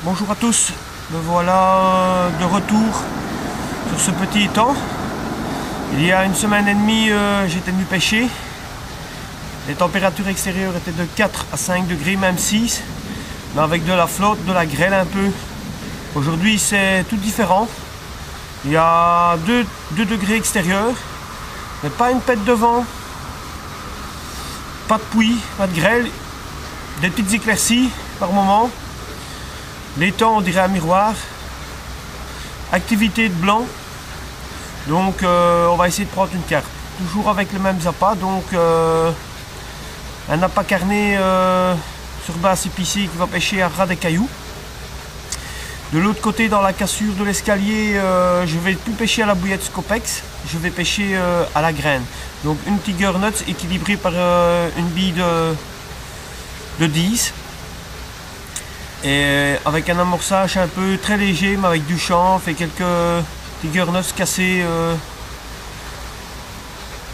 Bonjour à tous, me voilà de retour sur ce petit étang. Il y a une semaine et demie, j'étais venu pêcher. Les températures extérieures étaient de 4 à 5 degrés, même 6, mais avec de la flotte, de la grêle un peu. Aujourd'hui, c'est tout différent. Il y a 2 degrés extérieurs, mais pas une pète de vent, pas de pluie, pas de grêle, des petites éclaircies par moment. L'étang, on dirait un miroir. Activité de blanc. Donc on va essayer de prendre une carte. Toujours avec le même appât. Donc un appât carné sur base épicée qui va pêcher à ras des cailloux. De l'autre côté, dans la cassure de l'escalier, je vais plus pêcher à la bouillette Scopex. Je vais pêcher à la graine. Donc une Tiger Nuts équilibrée par une bille de 10. Et avec un amorçage un peu très léger, mais avec du chanvre et quelques Tiger Nuts cassés,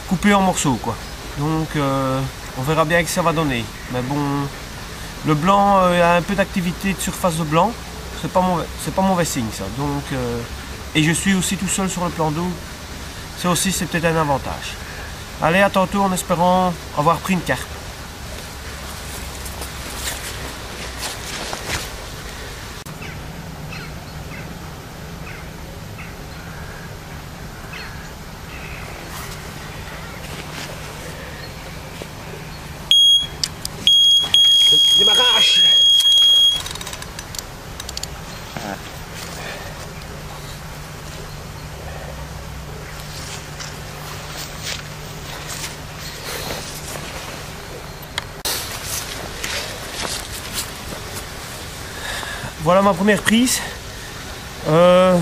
coupés en morceaux, quoi. Donc on verra bien ce que ça va donner. Mais bon, le blanc a un peu d'activité de surface de blanc. C'est pas mauvais signe ça. Donc et je suis aussi tout seul sur le plan d'eau. Ça aussi, c'est peut-être un avantage. Allez, à tantôt en espérant avoir pris une carte. Démarrage. Voilà ma première prise. À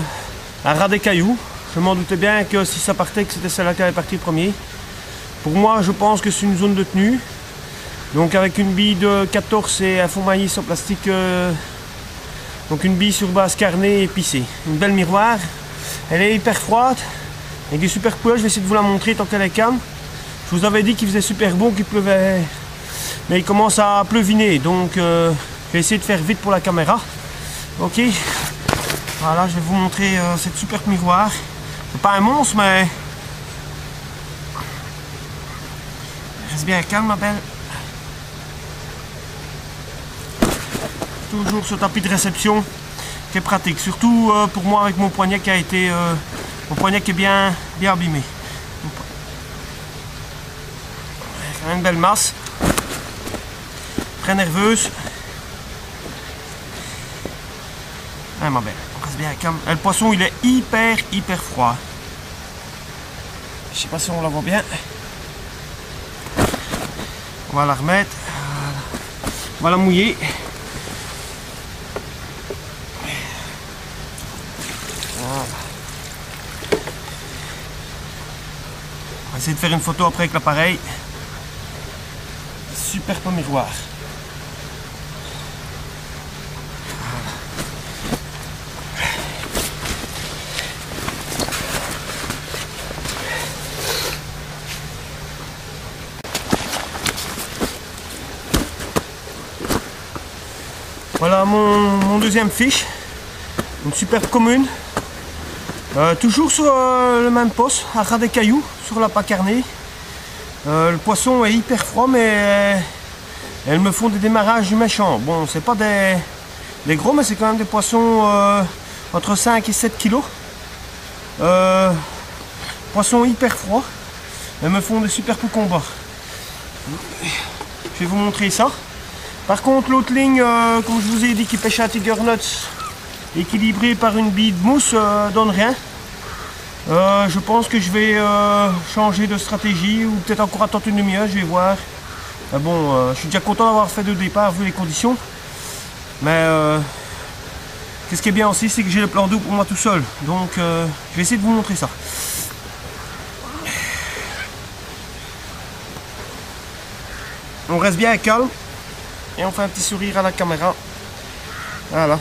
ras des cailloux. Je m'en doutais bien que si ça partait, que c'était celle-là qui avait parti le premier. Pour moi, je pense que c'est une zone de tenue. Donc avec une bille de 14 et un fond maïs en plastique, donc une bille sur base carnée épicée. Une belle miroir, elle est hyper froide, avec des super couleurs. Je vais essayer de vous la montrer tant qu'elle est calme. Je vous avais dit qu'il faisait super bon, qu'il pleuvait, mais il commence à pleuviner, donc je vais essayer de faire vite pour la caméra. Ok, voilà, je vais vous montrer cette super miroir. C'est pas un monstre, mais reste bien calme, ma belle. Toujours ce tapis de réception qui est pratique, surtout pour moi avec mon poignet qui a été mon poignet qui est bien abîmé. Une belle masse, très nerveuse. Ah, ma belle, on reste bien calme. Le poisson, il est hyper froid. Je sais pas si on la voit bien. On va la remettre. On va la mouiller. On va essayer de faire une photo après avec l'appareil. Super beau miroir. Voilà mon deuxième fiche. Une superbe commune. Toujours sur le même poste, à ras des cailloux, sur l'appât carné. Le poisson est hyper froid, mais elles me font des démarrages méchants. Bon, c'est pas des gros, mais c'est quand même des poissons entre 5 et 7 kilos. Poissons hyper froids. Elles me font des super coups combat. Je vais vous montrer ça. Par contre, l'autre ligne, comme je vous ai dit, qui pêche à Tiger Nuts, équilibrée par une bille de mousse, donne rien. Je pense que je vais changer de stratégie ou peut-être encore attendre une demi-heure, je vais voir. Mais bon, je suis déjà content d'avoir fait 2 départs vu les conditions. Mais ce qui est bien aussi, c'est que j'ai le plan d'eau pour moi tout seul. Donc je vais essayer de vous montrer ça. On reste bien calme et on fait un petit sourire à la caméra. Voilà,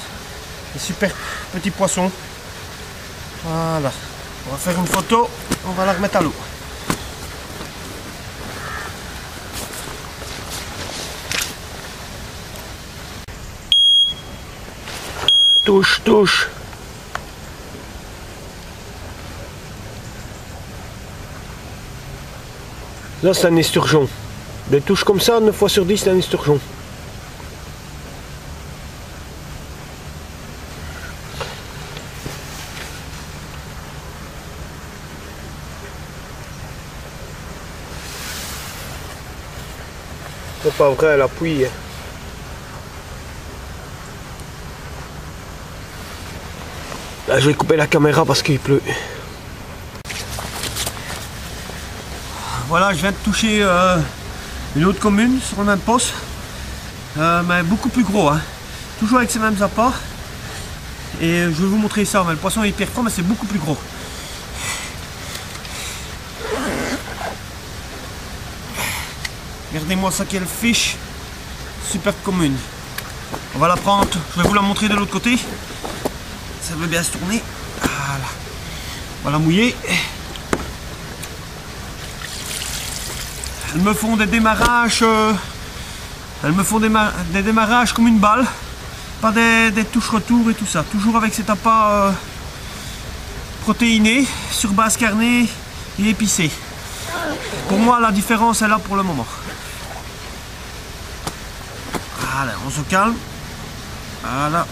un super petit poisson. Voilà. On va faire une photo, on va la remettre à l'eau. Touche, touche. Là, c'est un esturgeon. Des touches comme ça, 9 fois sur 10, c'est un esturgeon. C'est pas vrai, elle appuie. Là, je vais couper la caméra parce qu'il pleut. Voilà, je viens de toucher une autre commune sur le même poste, mais beaucoup plus gros, hein. Toujours avec ces mêmes apports. Et je vais vous montrer ça, mais le poisson est hyper fort, mais c'est beaucoup plus gros. Regardez-moi ça, quelle fiche super commune. On va la prendre, je vais vous la montrer de l'autre côté. Ça veut bien se tourner. Voilà. On va la mouiller. Elles me font des démarrages. Des démarrages comme une balle. Pas des touches retour et tout ça. Toujours avec cet appât protéiné, sur base carnée et épicée. Pour moi, la différence est là pour le moment. Voilà, on se calme. Voilà.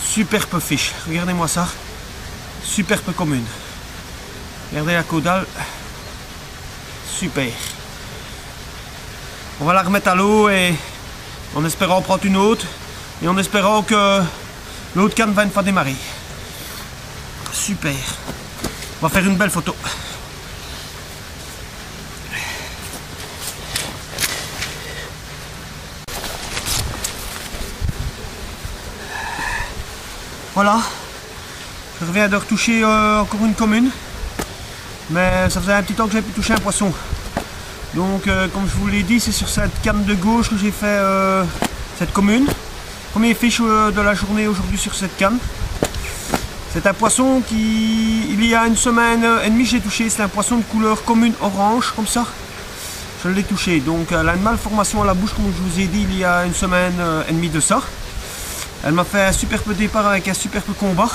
Superbe fiche, regardez-moi ça. Superbe commune. Regardez la caudale. Super. On va la remettre à l'eau et en espérant prendre une autre. Et en espérant que l'autre canne va une fois démarrer. Super. On va faire une belle photo. Voilà, je reviens de retoucher encore une commune, mais ça faisait un petit temps que j'avais pu toucher un poisson. Donc comme je vous l'ai dit, c'est sur cette canne de gauche que j'ai fait cette commune. Premier fiche de la journée aujourd'hui sur cette canne. C'est un poisson qui, il y a une semaine et demie, j'ai touché. C'est un poisson de couleur commune orange, comme ça. Je l'ai touché, donc elle a une malformation à la bouche, comme je vous ai dit, il y a une semaine et demie de ça. Elle m'a fait un superbe départ avec un superbe combat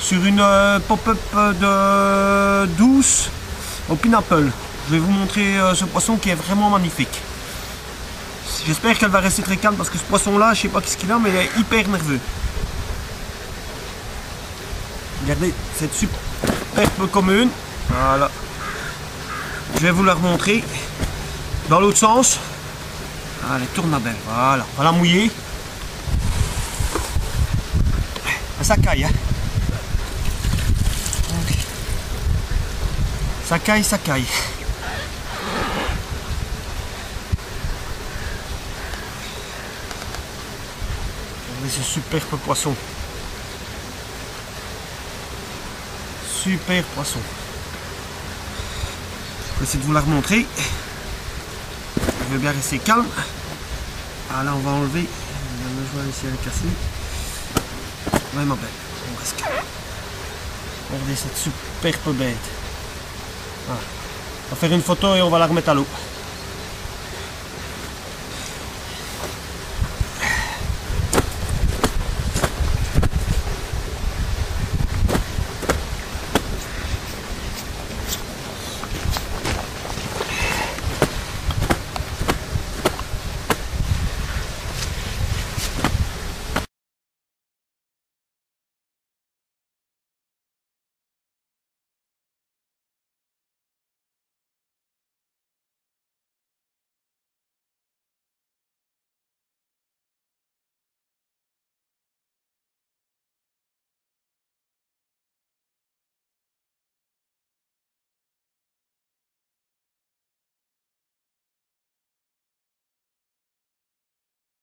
sur une pop-up de 12 au pineapple. Je vais vous montrer ce poisson qui est vraiment magnifique. J'espère qu'elle va rester très calme parce que ce poisson là, je sais pas ce qu'il a, mais il est hyper nerveux. Regardez cette superbe commune. Voilà. Je vais vous la remontrer dans l'autre sens. Allez, tourne la belle. Voilà, on va la mouiller. Ça caille, hein. Ça caille, ça caille. Regardez ce superbe poisson. Super poisson. Je vais essayer de vous la remontrer. Je veux bien rester calme. Ah là, on va enlever. Je vais essayer de la casser. Vraiment belle, on reste calme. Regardez cette superbe bête. Voilà. On va faire une photo et on va la remettre à l'eau.